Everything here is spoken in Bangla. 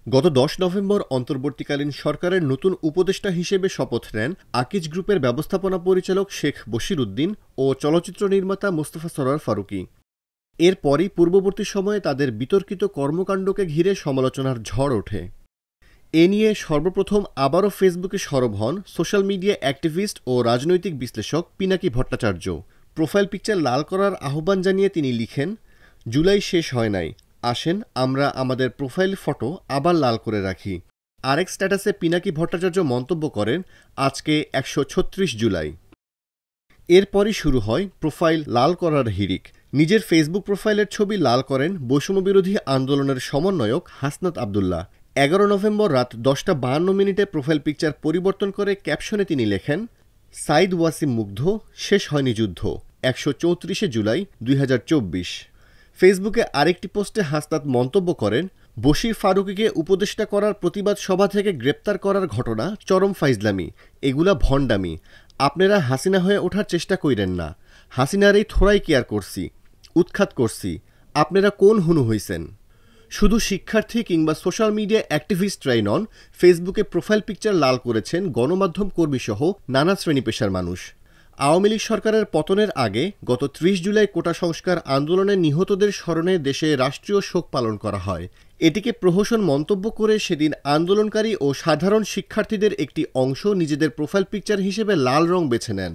গত ১০ নভেম্বর অন্তর্বর্তীকালীন সরকারের নতুন উপদেষ্টা হিসেবে শপথ নেন আকিজ গ্রুপের ব্যবস্থাপনা পরিচালক শেখ বশির উদ্দিন ও চলচ্চিত্র নির্মাতা মোস্তফা সরোয়ার ফারুকী। এরপরই পূর্ববর্তী সময়ে তাদের বিতর্কিত কর্মকাণ্ডকে ঘিরে সমালোচনার ঝড় ওঠে। এ নিয়ে সর্বপ্রথম আবারও ফেসবুকে সরব হন সোশ্যাল মিডিয়া অ্যাক্টিভিস্ট ও রাজনৈতিক বিশ্লেষক পিনাকি ভট্টাচার্য। প্রোফাইল পিকচার লাল করার আহ্বান জানিয়ে তিনি লিখেন, জুলাই শেষ হয় নাই, আসেন আমরা আমাদের প্রোফাইল ফটো আবার লাল করে রাখি। আরেক স্ট্যাটাসে পিনাকি ভট্টাচার্য মন্তব্য করেন, আজকে ১৩৬ জুলাই। এরপরই শুরু হয় প্রোফাইল লাল করার হিড়িক। নিজের ফেসবুক প্রোফাইলের ছবি লাল করেন বৈষম্যবিরোধী আন্দোলনের সমন্বয়ক হাসনাত আবদুল্লাহ। ১১ নভেম্বর রাত ১০টা ৫২ প্রোফাইল পিকচার পরিবর্তন করে ক্যাপশনে তিনি লেখেন, সাইদ ওয়াসিম মুগ্ধ, শেষ হয়নি যুদ্ধ, ১৩৪ জুলাই ২০২৪। ফেসবুকে আরেকটি পোস্টে হাসনাত মন্তব্য করেন, বশির ফারুকীকে উপদেষ্টা করার প্রতিবাদ সভা থেকে গ্রেপ্তার করার ঘটনা চরম ফাইজলামি, এগুলা ভণ্ডামি। আপনারা হাসিনা হয়ে ওঠার চেষ্টা কইরেন না, হাসিনারই থোড়াই কেয়ার করছি, উৎখাত করছি, আপনারা কোন হুনু হইছেন। শুধু শিক্ষার্থী কিংবা সোশ্যাল মিডিয়া অ্যাক্টিভিস্টরাই নন, ফেসবুকে প্রোফাইল পিকচার লাল করেছেন গণমাধ্যম কর্মীসহ নানা শ্রেণী পেশার মানুষ। আওয়ামী লীগ সরকারের পতনের আগে গত ৩০ জুলাই কোটা সংস্কার আন্দোলনে নিহতদের স্মরণে দেশে রাষ্ট্রীয় শোক পালন করা হয়। এটিকে প্রহসন মন্তব্য করে সেদিন আন্দোলনকারী ও সাধারণ শিক্ষার্থীদের একটি অংশ নিজেদের প্রোফাইল পিকচার হিসেবে লাল রং বেছে নেন।